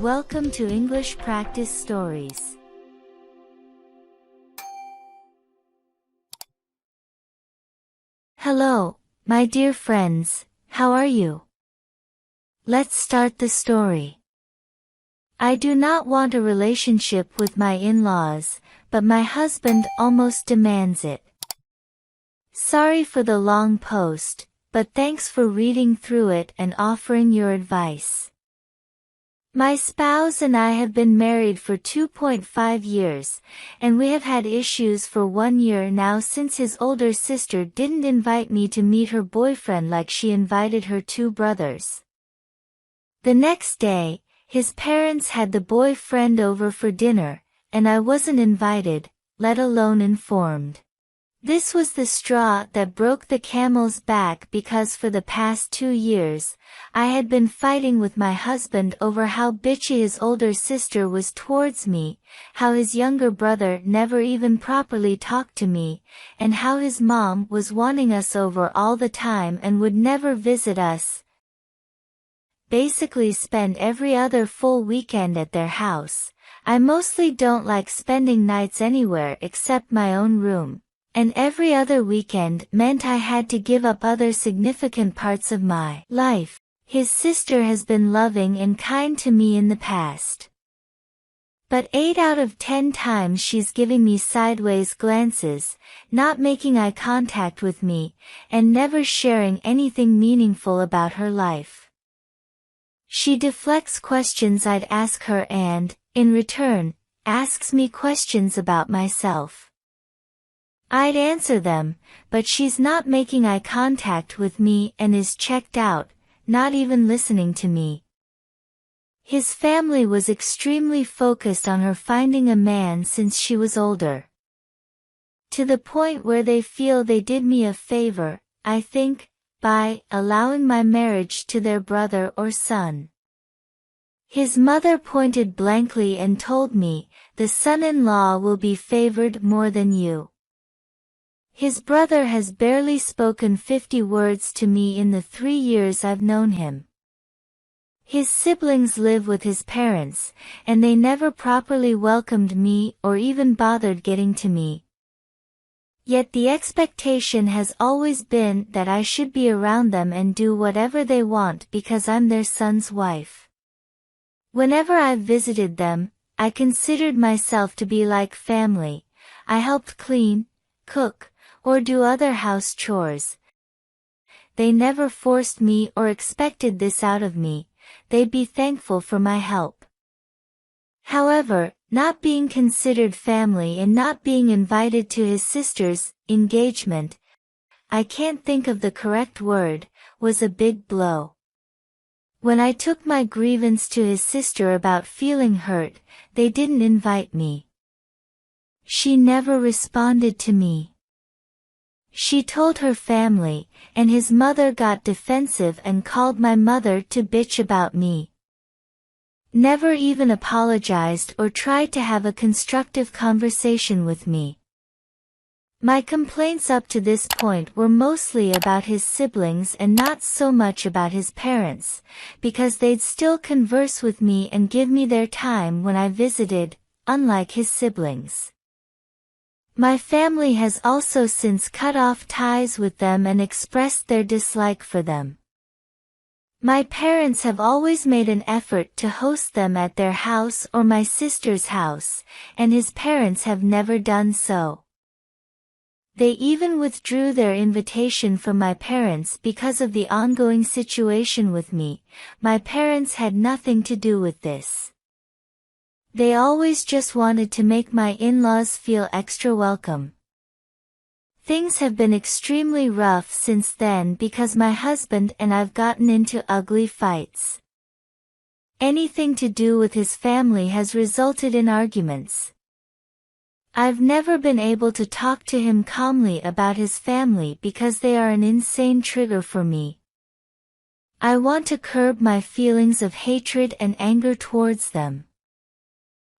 Welcome to English Practice Stories. Hello, my dear friends, how are you? Let's start the story. I do not want a relationship with my in-laws, but my husband almost demands it. Sorry for the long post, but thanks for reading through it and offering your advice. My spouse and I have been married for 2.5 years, and we have had issues for 1 year now since his older sister didn't invite me to meet her boyfriend like she invited her two brothers. The next day, his parents had the boyfriend over for dinner, and I wasn't invited, let alone informed. This was the straw that broke the camel's back because for the past 2 years, I had been fighting with my husband over how bitchy his older sister was towards me, how his younger brother never even properly talked to me, and how his mom was wanting us over all the time and would never visit us. Basically spend every other full weekend at their house. I mostly don't like spending nights anywhere except my own room. And every other weekend meant I had to give up other significant parts of my life. His sister has been loving and kind to me in the past. But 8 out of 10 times she's giving me sideways glances, not making eye contact with me, and never sharing anything meaningful about her life. She deflects questions I'd ask her and, in return, asks me questions about myself. I'd answer them, but she's not making eye contact with me and is checked out, not even listening to me. His family was extremely focused on her finding a man since she was older. To the point where they feel they did me a favor, I think, by allowing my marriage to their brother or son. His mother pointed blankly and told me, the son-in-law will be favored more than you. His brother has barely spoken 50 words to me in the 3 years I've known him. His siblings live with his parents, and they never properly welcomed me or even bothered getting to me. Yet the expectation has always been that I should be around them and do whatever they want because I'm their son's wife. Whenever I've visited them, I considered myself to be like family. I helped clean, cook, or do other house chores. They never forced me or expected this out of me, they'd be thankful for my help. However, not being considered family and not being invited to his sister's engagement, I can't think of the correct word, was a big blow. When I took my grievance to his sister about feeling hurt, they didn't invite me. She never responded to me. She told her family, and his mother got defensive and called my mother to bitch about me. Never even apologized or tried to have a constructive conversation with me. My complaints up to this point were mostly about his siblings and not so much about his parents, because they'd still converse with me and give me their time when I visited, unlike his siblings. My family has also since cut off ties with them and expressed their dislike for them. My parents have always made an effort to host them at their house or my sister's house, and his parents have never done so. They even withdrew their invitation from my parents because of the ongoing situation with me. My parents had nothing to do with this. They always just wanted to make my in-laws feel extra welcome. Things have been extremely rough since then because my husband and I've gotten into ugly fights. Anything to do with his family has resulted in arguments. I've never been able to talk to him calmly about his family because they are an insane trigger for me. I want to curb my feelings of hatred and anger towards them.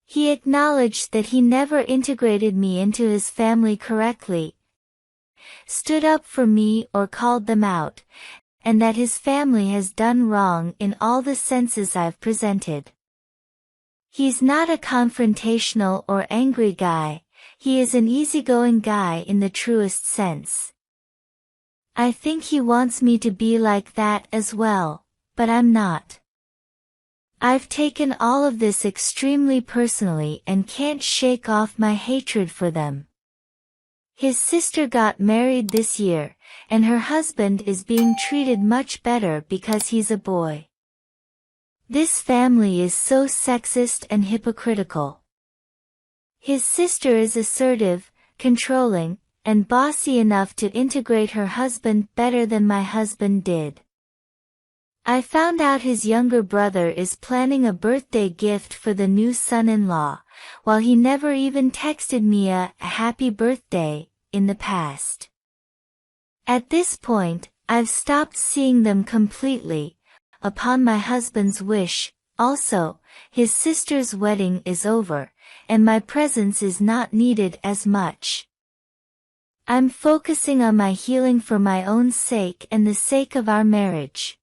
He acknowledged that he never integrated me into his family correctly, stood up for me or called them out, and that his family has done wrong in all the senses I've presented. He's not a confrontational or angry guy, he is an easygoing guy in the truest sense. I think he wants me to be like that as well, but I'm not. I've taken all of this extremely personally and can't shake off my hatred for them. His sister got married this year, and her husband is being treated much better because he's a boy. This family is so sexist and hypocritical. His sister is assertive, controlling, and bossy enough to integrate her husband better than my husband did. I found out his younger brother is planning a birthday gift for the new son-in-law, while he never even texted me a happy birthday in the past. At this point, I've stopped seeing them completely, upon my husband's wish. Also, his sister's wedding is over, and my presence is not needed as much. I'm focusing on my healing for my own sake and the sake of our marriage.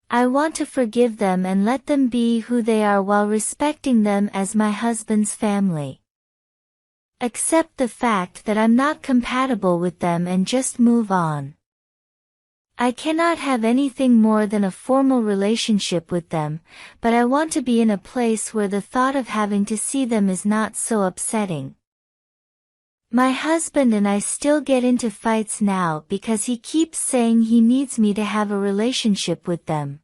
I want to forgive them and let them be who they are while respecting them as my husband's family. Accept the fact that I'm not compatible with them and just move on. I cannot have anything more than a formal relationship with them, but I want to be in a place where the thought of having to see them is not so upsetting. My husband and I still get into fights now because he keeps saying he needs me to have a relationship with them.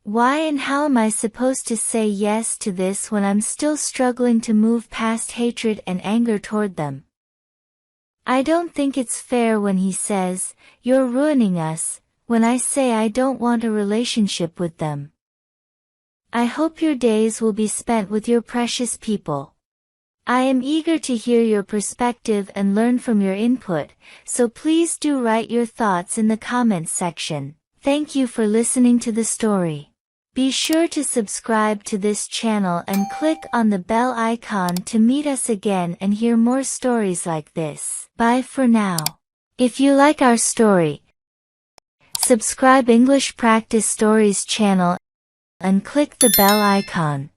Why and how am I supposed to say yes to this when I'm still struggling to move past hatred and anger toward them? I don't think it's fair when he says, "You're ruining us," when I say I don't want a relationship with them. I hope your days will be spent with your precious people. I am eager to hear your perspective and learn from your input, so please do write your thoughts in the comments section. Thank you for listening to the story. Be sure to subscribe to this channel and click on the bell icon to meet us again and hear more stories like this. Bye for now. If you like our story, subscribe English Practice Stories channel and click the bell icon.